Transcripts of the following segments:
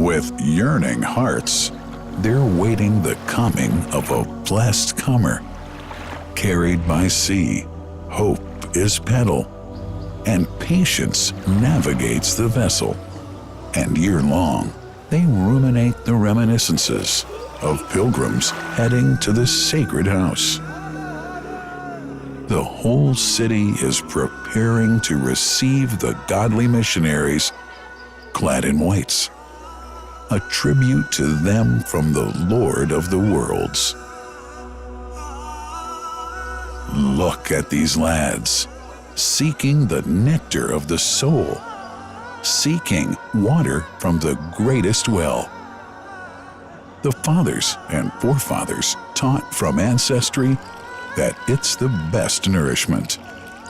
With yearning hearts, they're waiting the coming of a blessed comer. Carried by sea, hope is paddle, and patience navigates the vessel. And year-long, they ruminate the reminiscences of pilgrims heading to the sacred house. The whole city is preparing to receive the godly missionaries clad in whites, a tribute to them from the Lord of the worlds. Look at these lads, seeking the nectar of the soul, seeking water from the greatest well. The fathers and forefathers taught from ancestry that it's the best nourishment,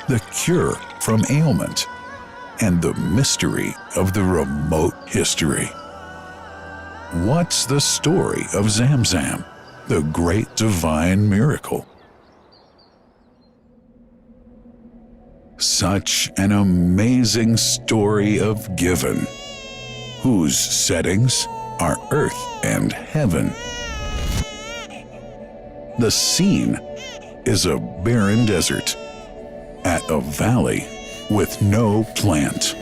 the cure from ailment, and the mystery of the remote history. What's the story of Zamzam, the great divine miracle? Such an amazing story of giving, whose settings are earth and heaven. The scene is a barren desert at a valley with no plant.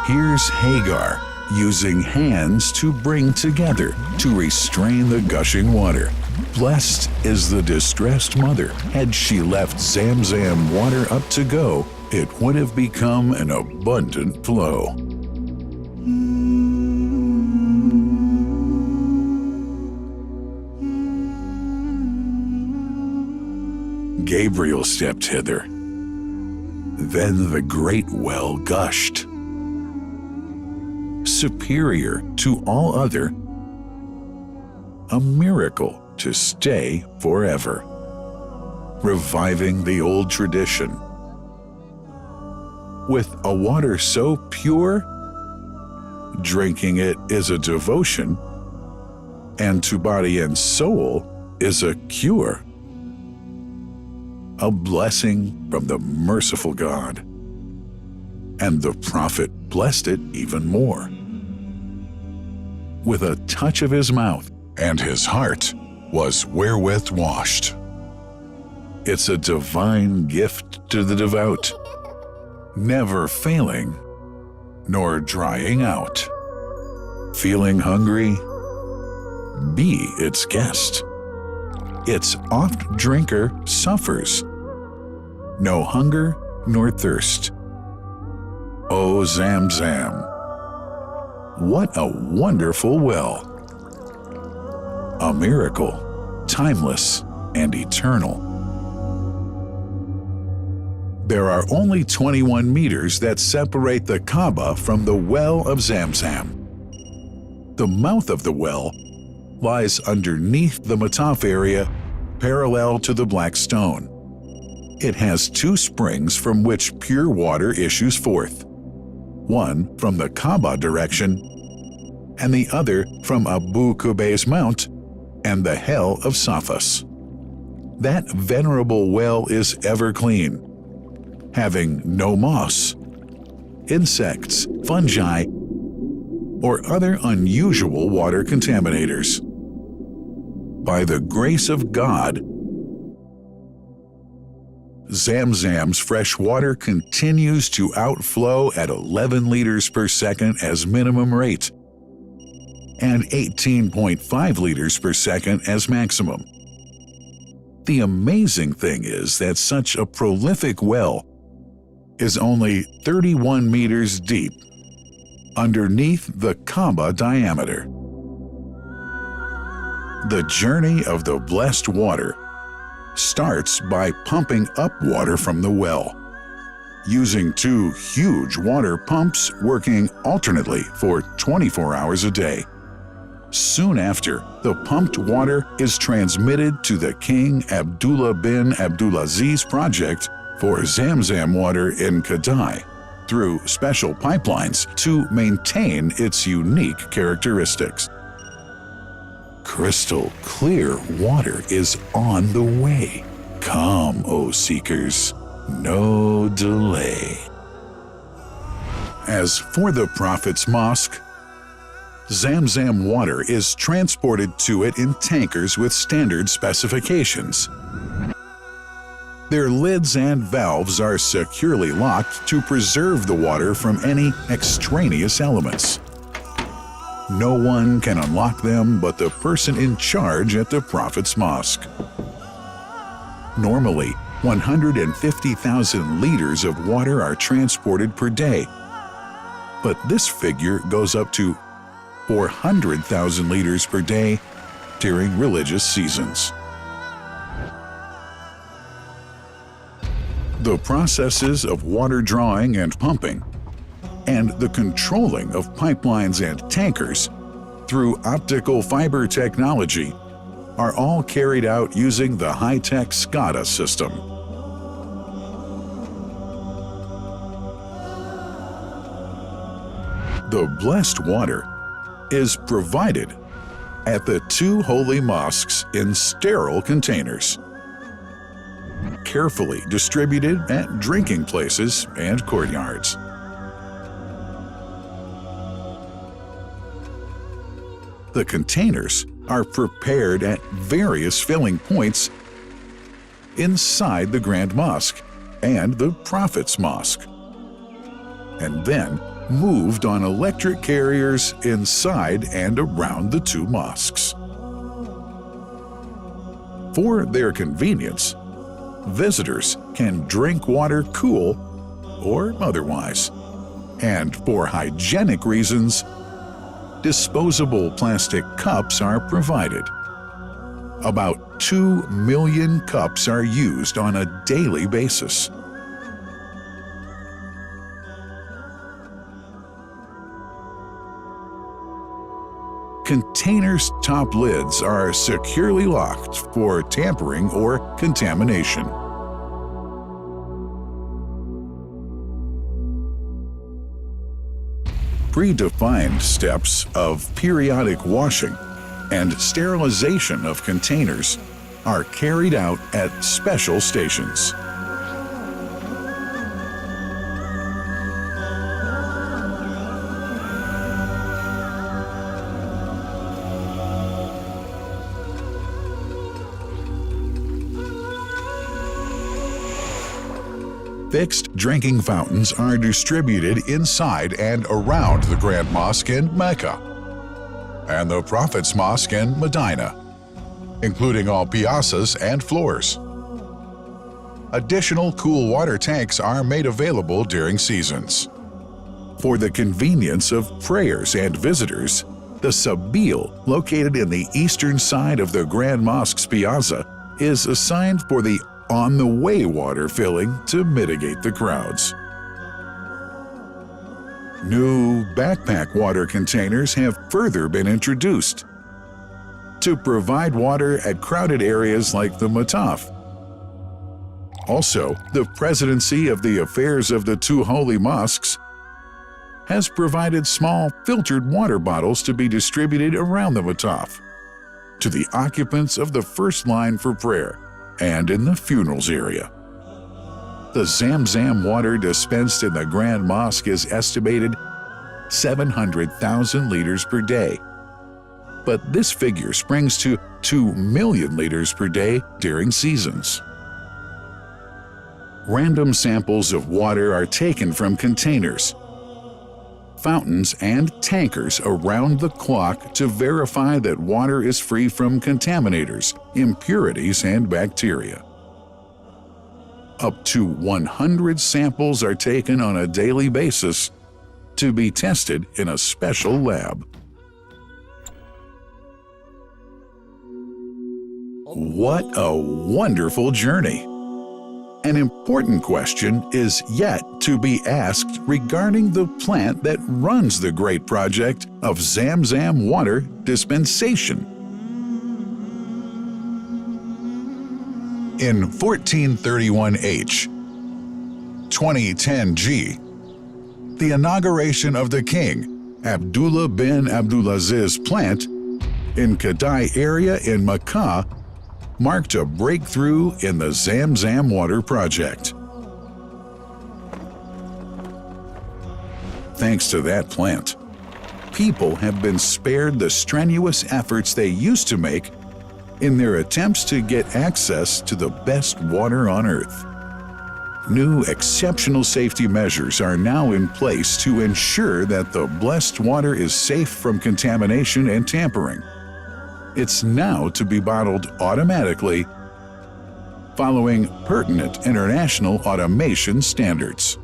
Here's Hagar using hands to bring together, to restrain the gushing water. Blessed is the distressed mother. Had she left Zamzam water up to go, it would have become an abundant flow. Gabriel stepped hither. Then the great well gushed. Superior to all other, a miracle to stay forever, reviving the old tradition. With a water so pure, drinking it is a devotion, and to body and soul is a cure, a blessing from the merciful God. And the prophet blessed it even more. With a touch of his mouth, and his heart was wherewith washed. It's a divine gift to the devout, never failing nor drying out. Feeling hungry? Be its guest. Its oft drinker suffers, no hunger nor thirst. O Zamzam, what a wonderful well! A miracle, timeless and eternal. There are only 21 meters that separate the Kaaba from the well of Zamzam. The mouth of the well lies underneath the Mataf area, parallel to the Black Stone. It has two springs from which pure water issues forth. One from the Kaaba direction, and the other from Abu Qubays Mount and the Hell of Safas. That venerable well is ever clean, having no moss, insects, fungi, or other unusual water contaminators. By the grace of God, Zamzam's fresh water continues to outflow at 11 liters per second as minimum rate and 18.5 liters per second as maximum. The amazing thing is that such a prolific well is only 31 meters deep underneath the Kaaba diameter. The journey of the blessed water starts by pumping up water from the well, using two huge water pumps working alternately for 24 hours a day. Soon after, the pumped water is transmitted to the King Abdullah bin Abdulaziz project for Zamzam water in Kadai through special pipelines to maintain its unique characteristics. Crystal clear water is on the way. Come, O seekers, no delay. As for the Prophet's Mosque, Zamzam water is transported to it in tankers with standard specifications. Their lids and valves are securely locked to preserve the water from any extraneous elements. No one can unlock them but the person in charge at the Prophet's Mosque. Normally, 150,000 liters of water are transported per day, but this figure goes up to 400,000 liters per day during religious seasons. The processes of water drawing and pumping, and the controlling of pipelines and tankers through optical fiber technology are all carried out using the high-tech SCADA system. The blessed water is provided at the two holy mosques in sterile containers, carefully distributed at drinking places and courtyards. The containers are prepared at various filling points inside the Grand Mosque and the Prophet's Mosque, and then moved on electric carriers inside and around the two mosques. For their convenience, visitors can drink water cool or otherwise, and for hygienic reasons, disposable plastic cups are provided. About 2 million cups are used on a daily basis. Containers' top lids are securely locked for tampering or contamination. Predefined steps of periodic washing and sterilization of containers are carried out at special stations. Fixed drinking fountains are distributed inside and around the Grand Mosque in Mecca and the Prophet's Mosque in Medina, including all piazzas and floors. Additional cool water tanks are made available during seasons. For the convenience of prayers and visitors, the Sabil, located in the eastern side of the Grand Mosque's piazza, is assigned for the on-the-way water filling to mitigate the crowds. New backpack water containers have further been introduced to provide water at crowded areas like the Mataf. Also, the Presidency of the Affairs of the Two Holy Mosques has provided small filtered water bottles to be distributed around the Mataf to the occupants of the first line for prayer and in the funerals area. The Zamzam water dispensed in the Grand Mosque is estimated 700,000 liters per day, but this figure springs to 2 million liters per day during seasons. Random samples of water are taken from containers, fountains, and tankers around the clock to verify that water is free from contaminators, impurities, and bacteria. Up to 100 samples are taken on a daily basis to be tested in a special lab. What a wonderful journey! An important question is yet to be asked regarding the plant that runs the great project of Zamzam water dispensation. In 1431H, 2010G, the inauguration of the king, Abdullah bin Abdulaziz plant in Kadai area in Makkah marked a breakthrough in the Zamzam water project. Thanks to that plant, people have been spared the strenuous efforts they used to make in their attempts to get access to the best water on earth. New exceptional safety measures are now in place to ensure that the blessed water is safe from contamination and tampering. It's now to be bottled automatically following pertinent international automation standards.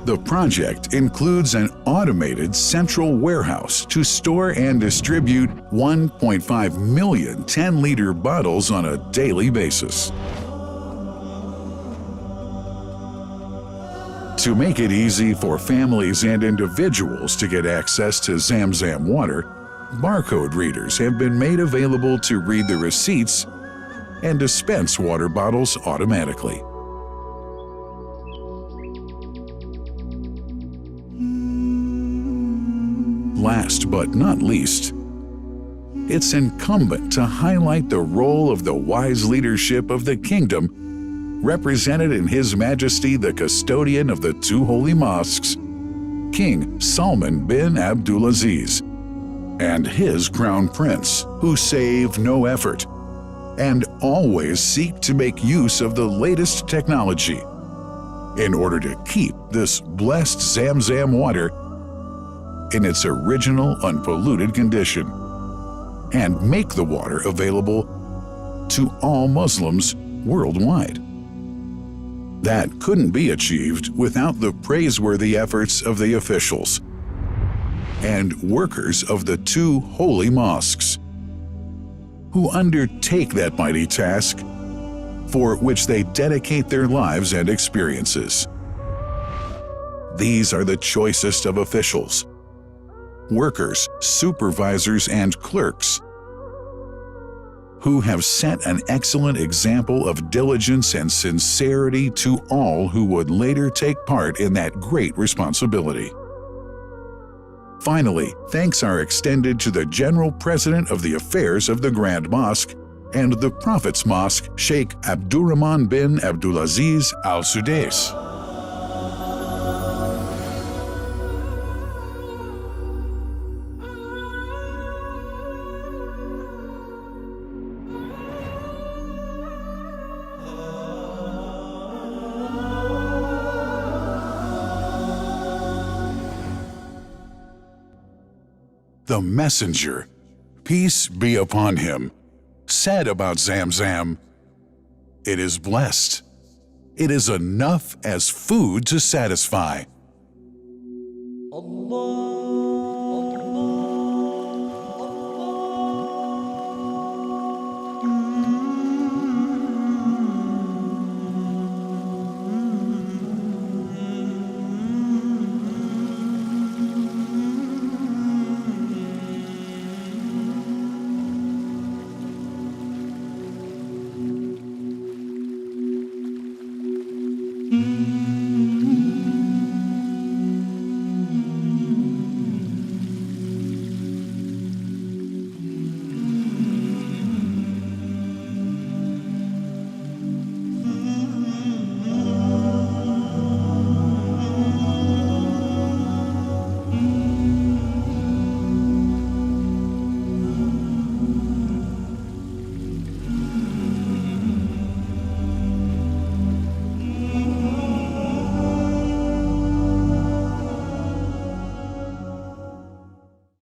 The project includes an automated central warehouse to store and distribute 1.5 million 10-liter bottles on a daily basis. To make it easy for families and individuals to get access to Zamzam water, barcode readers have been made available to read the receipts and dispense water bottles automatically. Last but not least, it's incumbent to highlight the role of the wise leadership of the kingdom, represented in His Majesty the custodian of the two holy mosques, King Salman bin Abdulaziz, and his crown prince, who save no effort and always seek to make use of the latest technology in order to keep this blessed Zamzam water in its original unpolluted condition and make the water available to all Muslims worldwide. That couldn't be achieved without the praiseworthy efforts of the officials and workers of the two holy mosques, who undertake that mighty task for which they dedicate their lives and experiences. These are the choicest of officials, workers, supervisors, and clerks, who have set an excellent example of diligence and sincerity to all who would later take part in that great responsibility. Finally, thanks are extended to the General President of the Affairs of the Grand Mosque and the Prophet's Mosque, Sheikh Abdurrahman bin Abdulaziz Al Sudais. The messenger, peace be upon him, said about Zamzam, "It is blessed. It is enough as food to satisfy." Allah.